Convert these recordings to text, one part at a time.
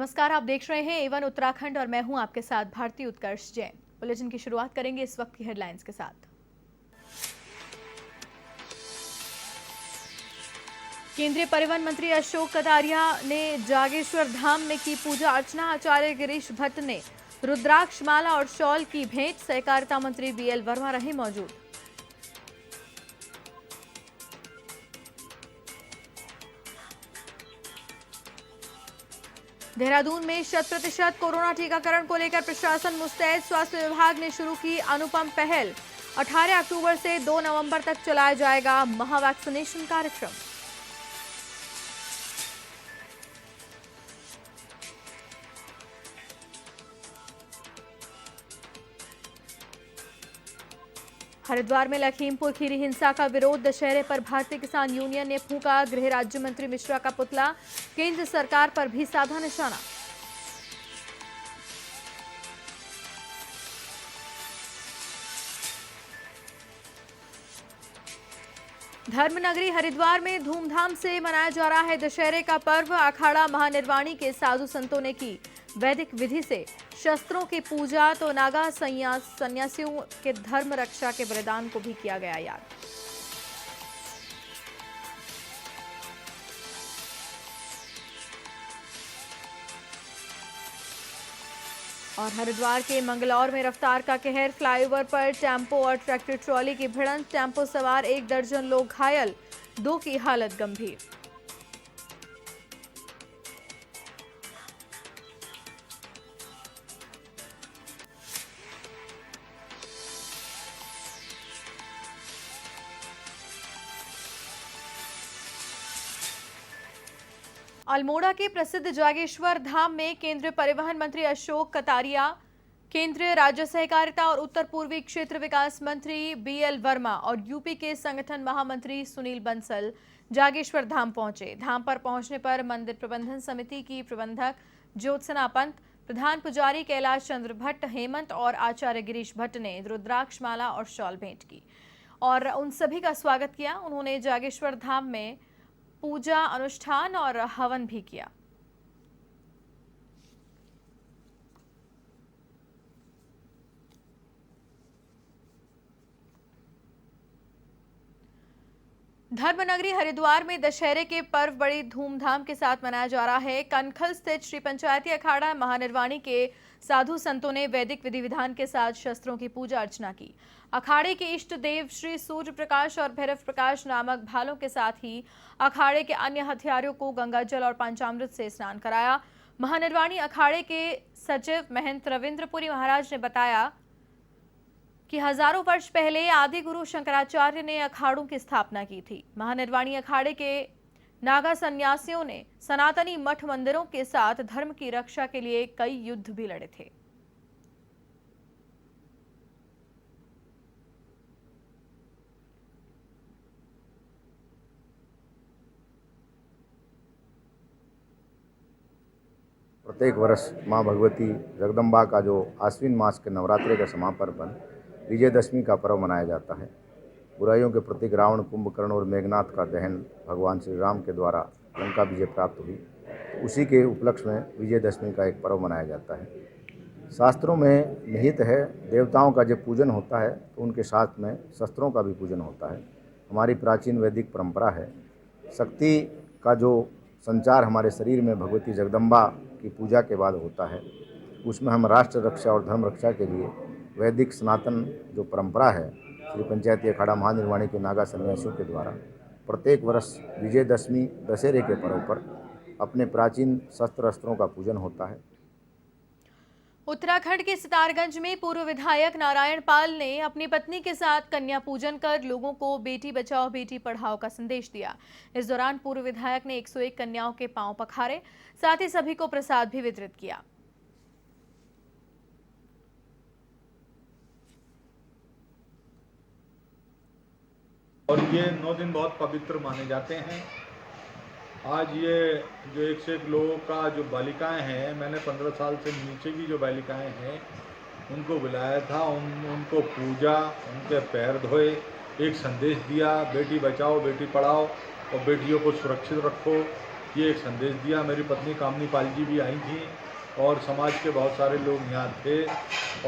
नमस्कार, आप देख रहे हैं एवन उत्तराखंड और मैं हूं आपके साथ भारती उत्कर्ष जैन। बुलेटिन की शुरुआत करेंगे इस वक्त की हेडलाइंस के साथ। केंद्रीय परिवहन मंत्री अशोक कटारिया ने जागेश्वर धाम में की पूजा अर्चना। आचार्य गिरीश भट्ट ने रुद्राक्ष माला और शॉल की भेंट। सहकारिता मंत्री बीएल वर्मा रहे मौजूद। देहरादून में 100% कोरोना टीकाकरण को लेकर प्रशासन मुस्तैद। स्वास्थ्य विभाग ने शुरू की अनुपम पहल। 18 अक्टूबर से 2 नवंबर तक चलाया जाएगा महा वैक्सीनेशन कार्यक्रम। हरिद्वार में लखीमपुर खीरी हिंसा का विरोध। दशहरे पर भारतीय किसान यूनियन ने फूंका गृह राज्य मंत्री मिश्रा का पुतला। केंद्र सरकार पर भी साधा निशाना। धर्मनगरी हरिद्वार में धूमधाम से मनाया जा रहा है दशहरे का पर्व। अखाड़ा महानिर्वाणी के साधु संतों ने की वैदिक विधि से शस्त्रों की पूजा, तो नागा सन्यासियों के धर्म रक्षा के बलिदान को भी किया गया याद। और हरिद्वार के मंगलौर में रफ्तार का कहर। फ्लाईओवर पर टेम्पो और ट्रैक्टर ट्रॉली की भिड़ंत। टेम्पो सवार 1 दर्जन लोग घायल, 2 की हालत गंभीर। अल्मोड़ा के प्रसिद्ध जागेश्वर धाम में केंद्रीय परिवहन मंत्री अशोक कटारिया, केंद्रीय राज्य सहकारिता और उत्तर पूर्वी क्षेत्र विकास मंत्री बीएल वर्मा और यूपी के संगठन महामंत्री सुनील बंसल जागेश्वर धाम पहुंचे। धाम पर पहुंचने पर मंदिर प्रबंधन समिति की प्रबंधक ज्योत्सना पंत, प्रधान पुजारी कैलाश चंद्र भट्ट, हेमंत और आचार्य गिरीश भट्ट ने रुद्राक्ष माला और शॉल भेंट की और उन सभी का स्वागत किया। उन्होंने जागेश्वर धाम में पूजा अनुष्ठान और हवन भी किया। धर्मनगरी हरिद्वार में दशहरे के पर्व बड़ी धूमधाम के साथ मनाया जा रहा है। कनखल स्थित श्री पंचायती अखाड़ा महानिर्वाणी के साधु संतों ने वैदिक विधि विधान के साथ शस्त्रों की पूजा अर्चना की। अखाड़े के इष्ट देव श्री सूर्य प्रकाश और भैरव प्रकाश नामक भालों के साथ ही अखाड़े के अन्य हथियारों को गंगाजल और पंचामृत से स्नान कराया। महानिर्वाणी अखाड़े के सचिव महंत रविंद्रपुरी महाराज ने बताया कि हजारों वर्ष पहले आदि गुरु शंकराचार्य ने अखाड़ों की स्थापना की थी। महानिर्वाणी अखाड़े के नागा सन्यासियों ने सनातनी मठ मंदिरों के साथ धर्म की रक्षा के लिए कई युद्ध भी लड़े थे। प्रत्येक वर्ष माँ भगवती जगदम्बा का जो आश्विन मास के नवरात्रि का समापन विजयदशमी का पर्व मनाया जाता है। बुराइयों के प्रतीक रावण, कुंभकर्ण और मेघनाथ का दहन भगवान श्री राम के द्वारा लंका विजय प्राप्त हुई, तो उसी के उपलक्ष्य में विजयदशमी का एक पर्व मनाया जाता है। शास्त्रों में निहित है, देवताओं का जब पूजन होता है तो उनके साथ में शस्त्रों का भी पूजन होता है। हमारी प्राचीन वैदिक परंपरा है। शक्ति का जो संचार हमारे शरीर में भगवती जगदम्बा की पूजा के बाद होता है, उसमें हम राष्ट्र रक्षा और धर्म रक्षा के लिए वैदिक सनातन जो परंपरा है, श्री पंचायती अखाड़ा महानिर्वाणी के नागा सन्यासियों के द्वारा प्रत्येक वर्ष विजयदशमी दशहरे के पर्व पर अपने प्राचीन शस्त्र अस्त्रों का पूजन होता है। उत्तराखंड के सितारगंज में पूर्व विधायक नारायण पाल ने अपनी पत्नी के साथ कन्या पूजन कर लोगों को बेटी बचाओ बेटी पढ़ाओ का संदेश दिया। इस दौरान पूर्व विधायक ने 101 कन्याओं के पांव पखारे, साथ ही सभी को प्रसाद भी वितरित किया। और ये 9 दिन बहुत पवित्र माने जाते हैं। आज ये जो 101 लोगों का जो बालिकाएं हैं, मैंने 15 साल से नीचे की जो बालिकाएं हैं उनको बुलाया था, उनको पूजा, उनके पैर धोए, एक संदेश दिया, बेटी बचाओ बेटी पढ़ाओ और बेटियों को सुरक्षित रखो। ये एक संदेश दिया। मेरी पत्नी कामनी पाल जी भी आई थी और समाज के बहुत सारे लोग यहाँ थे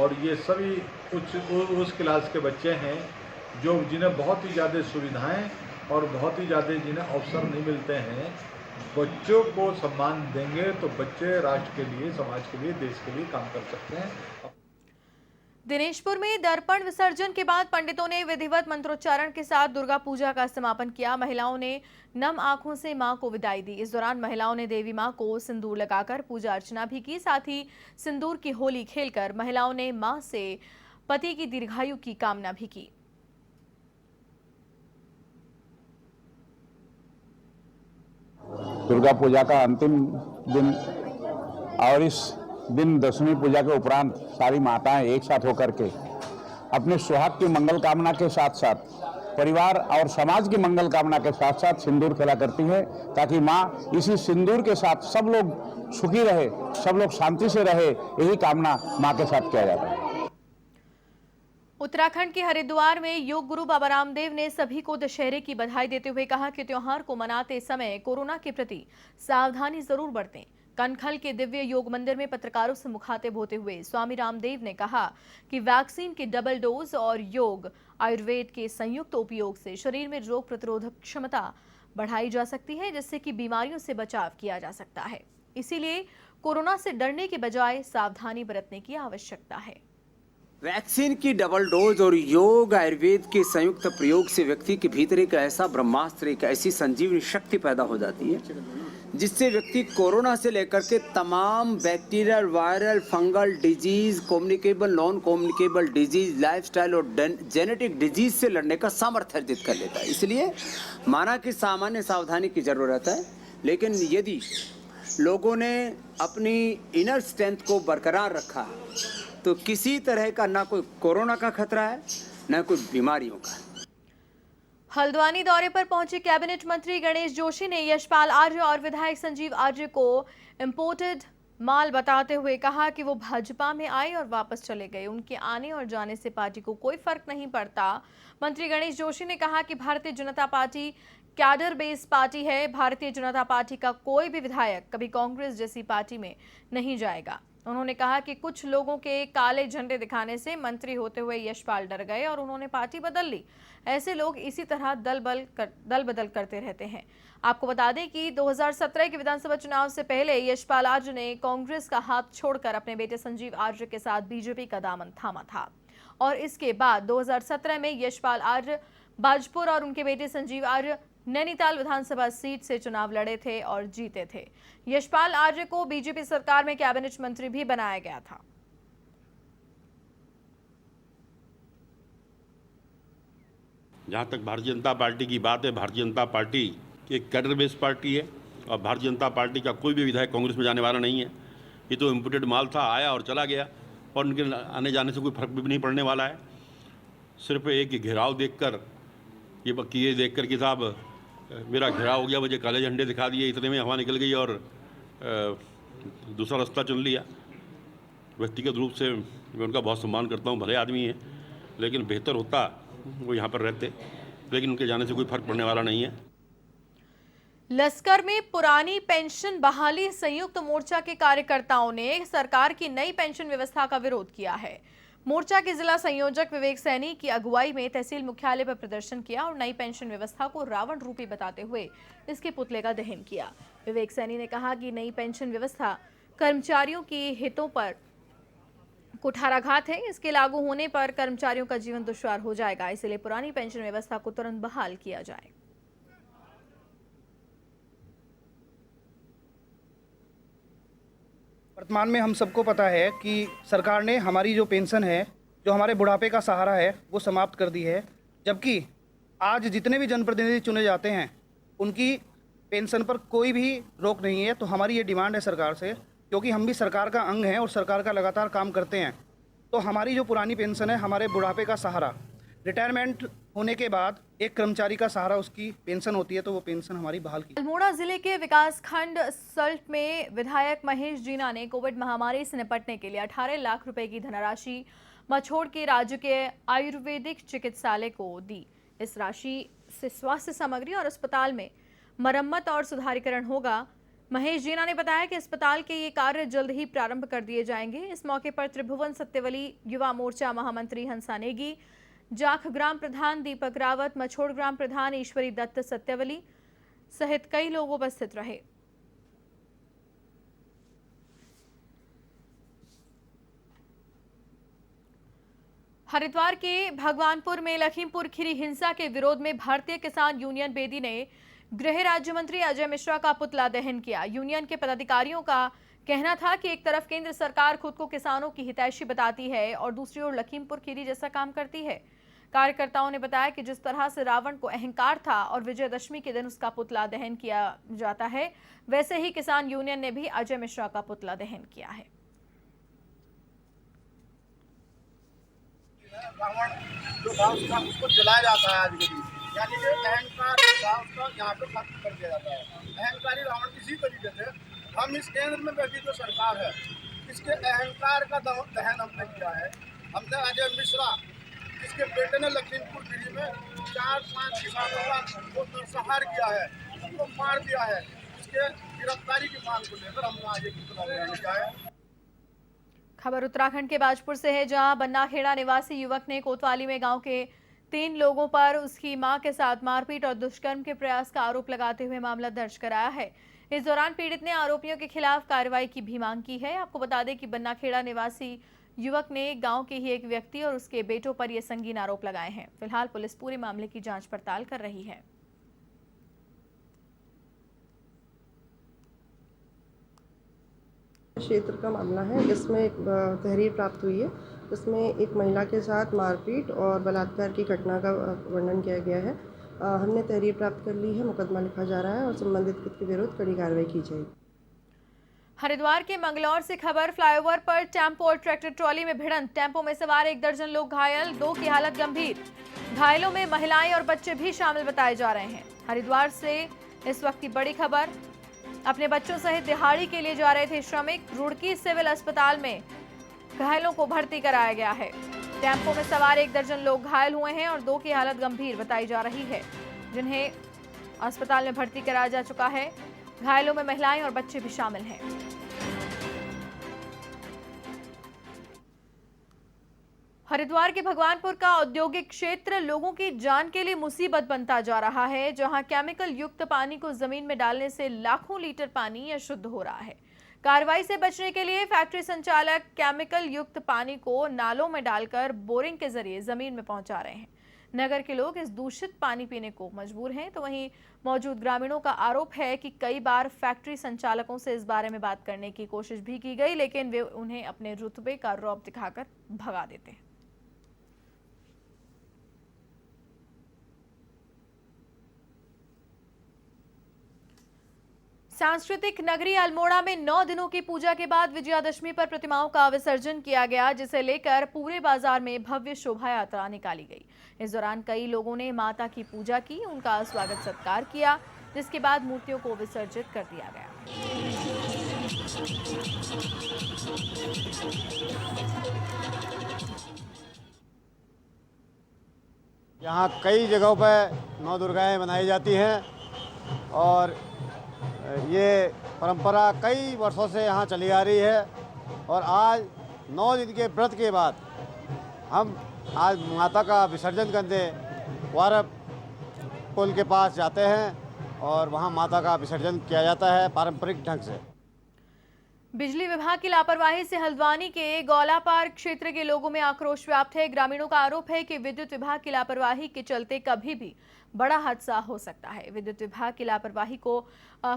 और ये सभी उस क्लास के बच्चे हैं जो जिन्हें बहुत ही ज़्यादा सुविधाएं और बहुत ही ज़्यादा जिन्हें अवसर नहीं मिलते हैं। बच्चों को सम्मान देंगे तो बच्चे राष्ट्र के लिए, समाज के लिए, देश के लिए काम कर सकते हैं। दिनेशपुर में दर्पण विसर्जन के बाद पंडितों ने विधिवत मंत्रोच्चारण के साथ दुर्गा पूजा का समापन किया। महिलाओं ने नम आंखों से मां को विदाई दी। इस दौरान महिलाओं ने देवी मां को सिंदूर लगाकर पूजा अर्चना भी की। साथ ही सिंदूर की होली खेलकर महिलाओं ने मां से पति की दीर्घायु की कामना भी की। दुर्गा पूजा का अंतिम दिन और इस दिन दशमी पूजा के उपरांत सारी माताएं एक साथ होकर के अपने सुहाग की मंगल कामना के साथ साथ परिवार और समाज की मंगल कामना के साथ साथ सिंदूर खेला करती है, ताकि मां इसी सिंदूर के साथ सब लोग सुखी रहे, सब लोग शांति से रहे, यही कामना मां के साथ किया जाता है। उत्तराखंड के हरिद्वार में योग गुरु बाबा रामदेव ने सभी को दशहरे की बधाई देते हुए कहा कि त्योहार को मनाते समय कोरोना के प्रति सावधानी जरूर बरतें। कनखल के दिव्य योग मंदिर में पत्रकारों से मुखातिब होते हुए स्वामी रामदेव ने कहा कि वैक्सीन की डबल डोज और योग आयुर्वेद के संयुक्त उपयोग से शरीर में रोग प्रतिरोधक क्षमता बढ़ाई जा सकती है, जिससे कि बीमारियों से बचाव किया जा सकता है। इसीलिए कोरोना से डरने के बजाय सावधानी बरतने की आवश्यकता है। वैक्सीन की डबल डोज और योग आयुर्वेद के संयुक्त प्रयोग से व्यक्ति के भीतर एक ऐसा ब्रह्मास्त्र, एक ऐसी संजीवनी शक्ति पैदा हो जाती है, जिससे व्यक्ति कोरोना से लेकर के तमाम bacterial, viral, fungal disease, communicable, non communicable disease, lifestyle और जेनेटिक डिजीज से लड़ने का सामर्थ्य अर्जित कर लेता है। इसलिए माना कि सामान्य सावधानी की जरूरत है, लेकिन यदि लोगों ने अपनी इनर स्ट्रेंथ को बरकरार रखा तो किसी तरह का ना कोई कोरोना का खतरा है, ना कोई बीमारियों का। हल्द्वानी दौरे पर पहुंचे कैबिनेट मंत्री गणेश जोशी ने यशपाल आर्य और विधायक संजीव आर्य को इंपोर्टेड माल बताते हुए कहा कि वो भाजपा में आए और वापस चले गए। उनके आने और जाने से पार्टी को कोई फर्क नहीं पड़ता। मंत्री गणेश जोशी ने कहा कि Bharatiya Janata party cadre based party है। भारतीय जनता पार्टी का कोई भी विधायक कभी कांग्रेस जैसी पार्टी में नहीं जाएगा। उन्होंने कहा कि कुछ लोगों के काले झंडे दिखाने से मंत्री होते हुए यशपाल डर गए और उन्होंने पार्टी बदल ली। ऐसे लोग इसी तरह दल बदल करते रहते हैं। आपको बता दें कि 2017 के विधानसभा चुनाव से पहले यशपाल आर्य ने कांग्रेस का हाथ छोड़कर अपने बेटे संजीव आर्य के साथ बीजेपी का दामन थामा था और इसके बाद 2017 में यशपाल आर्य बाजपुर और उनके बेटे संजीव आर्य नैनीताल विधानसभा सीट से चुनाव लड़े थे और जीते थे। यशपाल आर्य को बीजेपी सरकार में कैबिनेट मंत्री भी बनाया गया था। जहाँ तक भारतीय जनता पार्टी की बात है, भारतीय जनता पार्टी एक कैडर बेस्ड पार्टी है और भारतीय जनता पार्टी का कोई भी विधायक कांग्रेस में जाने वाला नहीं है। ये तो इम्पोर्टेड माल था, आया और चला गया और उनके आने जाने से कोई फर्क भी नहीं पड़ने वाला है। सिर्फ एक घेराव देखकर ये देखकर कि साहब मेरा घेराव हो गया, मुझे काले झंडे दिखा दिए, इतने में हवा निकल गई और दूसरा रास्ता चुन लिया। व्यक्तिगत रूप से मैं उनका बहुत सम्मान करता हूँ, भले आदमी हैं, लेकिन बेहतर होता वो यहाँ पर रहते, लेकिन उनके जाने से कोई फर्क पड़ने वाला नहीं है। लश्कर में पुरानी पेंशन बहाली संयुक्त मोर्चा के कार्यकर्ताओं ने सरकार की नई पेंशन व्यवस्था का विरोध किया है। मोर्चा के जिला संयोजक विवेक सैनी की अगुवाई में तहसील मुख्यालय पर प्रदर्शन किया और नई पेंशन व्यवस्था को रावण रूपी बताते हुए इसके पुतले का दहन किया। विवेक सैनी ने कहा कि नई पेंशन व्यवस्था कर्मचारियों के हितों पर कुठाराघात है। इसके लागू होने पर कर्मचारियों का जीवन दुश्वार हो जाएगा, इसलिए पुरानी पेंशन व्यवस्था को तुरंत बहाल किया जाए। वर्तमान में हम सबको पता है कि सरकार ने हमारी जो पेंशन है, जो हमारे बुढ़ापे का सहारा है, वो समाप्त कर दी है। जबकि आज जितने भी जनप्रतिनिधि चुने जाते हैं उनकी पेंशन पर कोई भी रोक नहीं है। तो हमारी ये डिमांड है सरकार से, क्योंकि हम भी सरकार का अंग हैं और सरकार का लगातार काम करते हैं, तो हमारी जो पुरानी पेंशन है, हमारे बुढ़ापे का सहारा, रिटायरमेंट होने के बाद एक कर्मचारी का सहारा उसकी पेंशन होती है, तो वो पेंशन हमारी बहाल की। अल्मोड़ा जिले के विकासखंड सल्ट में विधायक महेश जीना ने कोविड महामारी से निपटने के लिए 18 लाख रुपए की धनराशि मछोड़ के राज्य के आयुर्वेदिक चिकित्सालय को दी। इस राशि से स्वास्थ्य सामग्री और अस्पताल में मरम्मत और सुधारीकरण होगा। महेश जीना ने बताया कि अस्पताल के ये कार्य जल्द ही प्रारंभ कर दिए जाएंगे। इस मौके पर त्रिभुवन सत्यवली युवा मोर्चा महामंत्री हंसा नेगी, जाख ग्राम प्रधान दीपक रावत, मछोड़ ग्राम प्रधान ईश्वरी दत्त सत्यवली सहित कई लोग उपस्थित रहे। हरिद्वार के भगवानपुर में लखीमपुर खीरी हिंसा के विरोध में भारतीय किसान यूनियन बेदी ने गृह राज्य मंत्री अजय मिश्रा का पुतला दहन किया। यूनियन के पदाधिकारियों का कहना था कि एक तरफ केंद्र सरकार खुद को किसानों की हितैषी बताती है और दूसरी ओर लखीमपुर खीरी जैसा काम करती है। कार्यकर्ताओं ने बताया कि जिस तरह से रावण को अहंकार था और विजयदशमी के दिन उसका पुतला दहन किया जाता है, वैसे ही किसान यूनियन ने भी अजय मिश्रा का पुतला दहन किया है। रावण जो था उसको जलाया जाता है आज के दिन, यानी कि अहंकार था उसका यहाँ पे खत्म कर दिया जाता है। अहंकारी रावण इसी तरीके से हम इस केंद्र में बैठी जो सरकार है, इसके अहंकार का दहन हमने किया है। हमने अजय मिश्रा, इसके बेटे ने लखीमपुर खीरी में 4-5 किसानों का नरसंहार किया है, उनको मार दिया है। इसके गिरफ्तारी की मांग को लेकर हमने आज एक पुतला दहन किया है। खबर उत्तराखंड के बाजपुर से है, जहां बन्नाखेड़ा निवासी युवक ने कोतवाली में गांव के 3 लोगों पर उसकी मां के साथ मारपीट और दुष्कर्म के प्रयास का आरोप लगाते हुए मामला दर्ज कराया है। इस दौरान पीड़ित ने आरोपियों के खिलाफ कार्रवाई की भी मांग की है। आपको बता दें कि बन्नाखेड़ा निवासी युवक ने गांव के ही एक व्यक्ति और उसके बेटों पर ये संगीन आरोप लगाए हैं। फिलहाल पुलिस पूरे मामले की जांच पड़ताल कर रही है। क्षेत्र का मामला है। इसमें एक तहरीर प्राप्त हुई है, इसमें एक महिला के साथ मारपीट और बलात्कार की घटना का वर्णन किया गया है। हमने तहरीर प्राप्त कर ली है, मुकदमा लिखा जा रहा है और संबंधित के विरुद्ध कड़ी कार्रवाई की जाएगी। हरिद्वार के मंगलौर से खबर, फ्लाईओवर पर टेम्पो और ट्रैक्टर ट्रॉली में भिड़ंत, टेम्पो में सवार 1 दर्जन लोग घायल, 2 की हालत गंभीर। घायलों में महिलाएं और बच्चे भी शामिल बताए जा रहे हैं। हरिद्वार से इस वक्त की बड़ी खबर, अपने बच्चों सहित दिहाड़ी के लिए जा रहे थे श्रमिक, रुड़की सिविल अस्पताल में घायलों को भर्ती कराया गया है। टेम्पो में सवार 1 दर्जन लोग घायल हुए हैं और 2 की हालत गंभीर बताई जा रही है, जिन्हें अस्पताल में भर्ती कराया जा चुका है। घायलों में महिलाएं और बच्चे भी शामिल हैं। हरिद्वार के भगवानपुर का औद्योगिक क्षेत्र लोगों की जान के लिए मुसीबत बनता जा रहा है, जहां केमिकल युक्त पानी को जमीन में डालने से लाखों लीटर पानी अशुद्ध हो रहा है। कार्रवाई से बचने के लिए फैक्ट्री संचालक केमिकल युक्त पानी को नालों में डालकर बोरिंग के जरिए जमीन में पहुंचा रहे हैं। नगर के लोग इस दूषित पानी पीने को मजबूर हैं, तो वहीं मौजूद ग्रामीणों का आरोप है कि कई बार फैक्ट्री संचालकों से इस बारे में बात करने की कोशिश भी की गई, लेकिन वे उन्हें अपने रुतबे का रौब दिखाकर भगा देते हैं। सांस्कृतिक नगरी अल्मोड़ा में 9 दिनों की पूजा के बाद विजयादशमी पर प्रतिमाओं का विसर्जन किया गया, जिसे लेकर पूरे बाजार में भव्य शोभा यात्रा निकाली गई। इस दौरान कई लोगों ने माता की पूजा की, उनका स्वागत सत्कार किया, जिसके बाद मूर्तियों को विसर्जित कर दिया गया। यहाँ कई जगहों पर 9 दुर्गाएं बनाई जाती हैं और ये परंपरा कई वर्षों से यहाँ चली आ रही है। और आज 9 दिन के व्रत के बाद हम आज माता का विसर्जन करने वारब पुल के पास जाते हैं और वहाँ माता का विसर्जन किया जाता है पारंपरिक ढंग से। बिजली विभाग की लापरवाही से हल्द्वानी के गौला पार्क क्षेत्र के लोगों में आक्रोश व्याप्त है। ग्रामीणों का आरोप है कि विद्युत विभाग की लापरवाही के चलते कभी भी बड़ा हादसा हो सकता है। विद्युत विभाग की लापरवाही को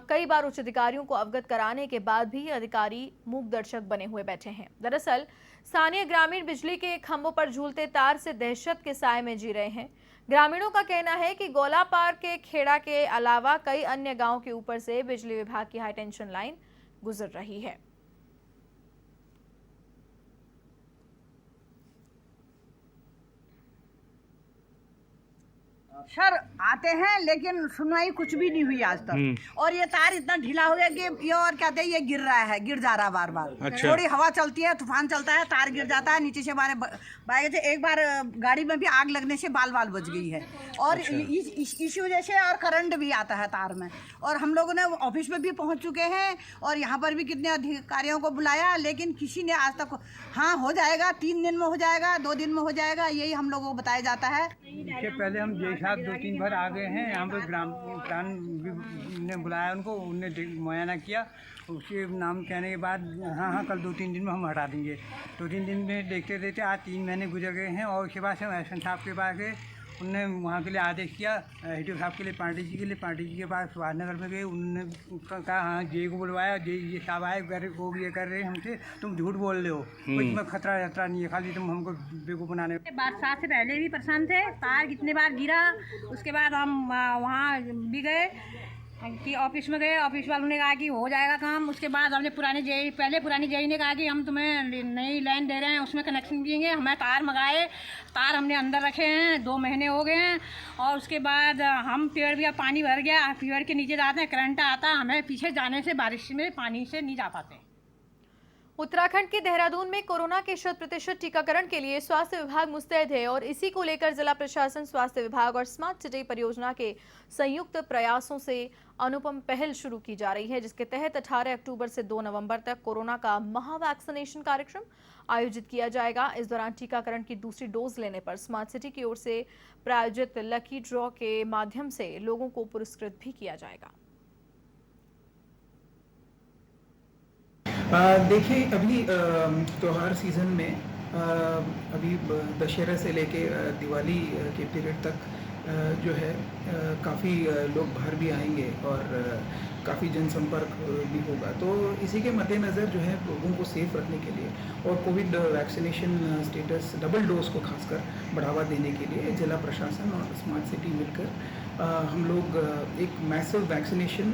कई बार उच्च अधिकारियों को अवगत कराने के बाद भी अधिकारी मूक दर्शक बने हुए बैठे हैं। दरअसल स्थानीय ग्रामीण बिजली के खंभों पर झूलते तार से दहशत के साए में जी रहे हैं। ग्रामीणों का कहना है कि गौला पार्क के खेड़ा के अलावा कई अन्य गाँव के ऊपर से बिजली विभाग की हाई टेंशन लाइन गुजर रही है। सर आते हैं लेकिन सुनवाई कुछ भी नहीं हुई आज तक। और ये तार इतना ढीला हो गया कि ये और कहते हैं ये गिर रहा है, गिर जा रहा है बार बार। अच्छा। थोड़ी हवा चलती है, तूफान चलता है, तार गिर जाता है नीचे से। हमारे बाइक से एक बार गाड़ी में भी आग लगने से बाल बाल बच गई है। और इसी वजह से और करंट भी आता है तार में। और हम लोगों ने ऑफिस में भी पहुंच चुके हैं और यहाँ पर भी कितने अधिकारियों को बुलाया, लेकिन किसी ने आज तक हाँ हो जाएगा, 3 दिन में हो जाएगा, 2 दिन में हो जाएगा, यही हम लोगों को बताया जाता है। इससे पहले हम जय साहब 2-3 बार आ गए हैं यहाँ पर, ग्राम प्रधान ने बुलाया उनको, उनने मुआयना किया, उसके नाम कहने के बाद हाँ कल 2-3 दिन में हम हटा देंगे। 2-3 दिन में देखते देखते आज 3 महीने गुजर गए हैं। और उसके बाद से हम एसएन साहब के पास गए, उनने वहाँ के लिए आदेश किया, एडीओ साहब के लिए पांडे जी के लिए, पांडे जी के पास सुभाषनगर में गए, उन्होंने कहा हाँ जे को बुलवाया, जे ये साहब आए वो ये कर रहे हैं हमसे, तुम झूठ बोल रहे हो, कुछ में खतरा यात्रा नहीं है, खाली तुम हमको बेवकूफ़ बनाने। बरसात से पहले भी परेशान थे, तार कितने बार गिरा। उसके बाद हम वहाँ भी गए कि ऑफिस में गए, ऑफिस वालों ने कहा कि हो जाएगा काम। उसके बाद हमने पुरानी जेई ने कहा कि हम तुम्हें नई लाइन दे रहे हैं, उसमें कनेक्शन देंगे। हमें तार मंगाए, तार हमने अंदर रखे हैं, 2 महीने हो गए हैं। और उसके बाद हम पेड़ भी, पानी भर गया, पेड़ के नीचे जाते हैं, करंट आता, हमें पीछे जाने से बारिश में पानी से नहीं जा पाते। उत्तराखंड के देहरादून में कोरोना के 100% टीकाकरण के लिए स्वास्थ्य विभाग मुस्तैद है और इसी को लेकर जिला प्रशासन, स्वास्थ्य विभाग और स्मार्ट सिटी परियोजना के संयुक्त प्रयासों से अनुपम पहल शुरू की जा रही है, जिसके तहत 18 अक्टूबर से 2 नवंबर तक कोरोना का महा वैक्सीनेशन कार्यक्रम आयोजित किया जाएगा। इस दौरान टीकाकरण की दूसरी डोज लेने पर स्मार्ट सिटी की ओर से प्रायोजित लकी ड्रॉ के माध्यम से लोगों को पुरस्कृत भी किया जाएगा। देखिए, अभी त्यौहार सीज़न में अभी दशहरा से लेके दिवाली के पीरियड तक जो है काफ़ी लोग बाहर भी आएंगे और काफ़ी जनसंपर्क भी होगा। तो इसी के मद्देनज़र जो है लोगों को सेफ रखने के लिए और Covid vaccination status double dose को खासकर बढ़ावा देने के लिए जिला प्रशासन और स्मार्ट सिटी मिलकर हम लोग एक मैसिव वैक्सीनेशन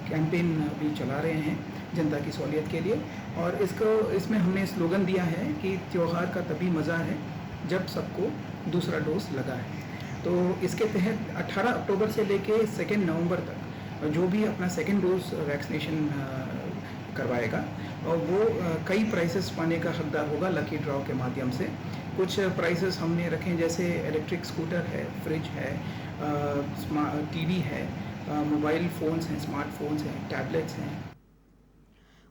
कैंपेन भी चला रहे हैं जनता की सहूलियत के लिए। और इसमें हमने स्लोगन दिया है कि त्यौहार का तभी मज़ा है जब सबको दूसरा डोज लगा है। तो इसके तहत 18 अक्टूबर से लेके 2 नवंबर तक जो भी अपना सेकेंड डोज वैक्सीनेशन करवाएगा और वो कई प्राइसेस पाने का हकदार होगा लकी ड्रॉ के माध्यम से। कुछ प्राइसेस हमने रखे जैसे इलेक्ट्रिक स्कूटर है, फ्रिज है, टीवी है, मोबाइल फ़ोन्स हैं, स्मार्टफोन्स हैं, टैबलेट्स हैं।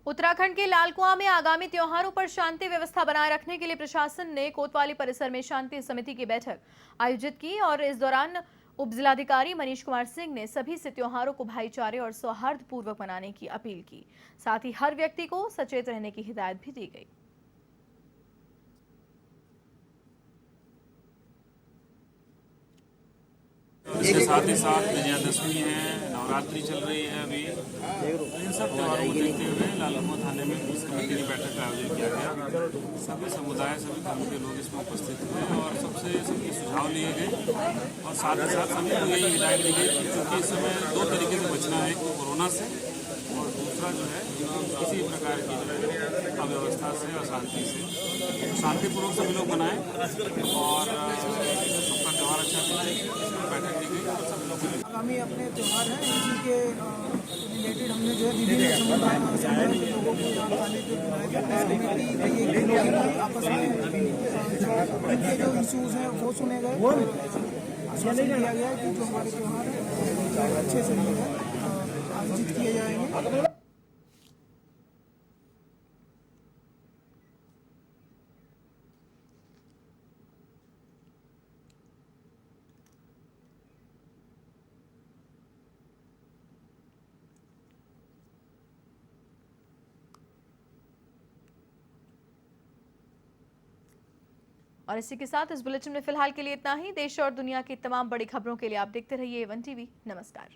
उत्तराखंड के लालकुआं में आगामी त्योहारों पर शांति व्यवस्था बनाए रखने के लिए प्रशासन ने कोतवाली परिसर में शांति समिति की बैठक आयोजित की और इस दौरान उप जिलाधिकारी मनीष कुमार सिंह ने सभी से त्योहारों को भाईचारे और सौहार्दपूर्वक मनाने की अपील की। साथ ही हर व्यक्ति को सचेत रहने की हिदायत भी दी गई। इसके साथ ही साथ विजयादशमी है, नवरात्रि चल रही है अभी। इन सब त्योहारों को देखते हुए लालकुआं थाने में पुलिस कमेटी की बैठक का आयोजन किया गया। सभी समुदाय, सभी धर्म के लोग इसमें उपस्थित हुए और सबके सुझाव लिए गए और साथ ही साथ सभी को यही हिदायत दी गई कि चूँकि इस समय 2 तरीके से बचना है, एक तो कोरोना से और दूसरा जो है किसी प्रकार की जो है अव्यवस्था से, अशांति से शांतिपूर्वक सभी लोग मनाएं और सबका त्यौहार अच्छा चले। इसमें बैठक की गई और सभी लोग आगामी अपने त्यौहार हैं, इसी के रिलेटेड हमने जो है विभिन्न समुदाय के लोगों को जानकारी के आपस में उनके जो इशूज़ हैं वो सुने गए। आश्वासन दिया गया कि जो हमारे त्यौहार हैं अच्छे से आयोजित किए जाएंगे। और इसी के साथ इस बुलेटिन में फिलहाल के लिए इतना ही। देश और दुनिया की तमाम बड़ी खबरों के लिए आप देखते रहिए A1 TV। नमस्कार।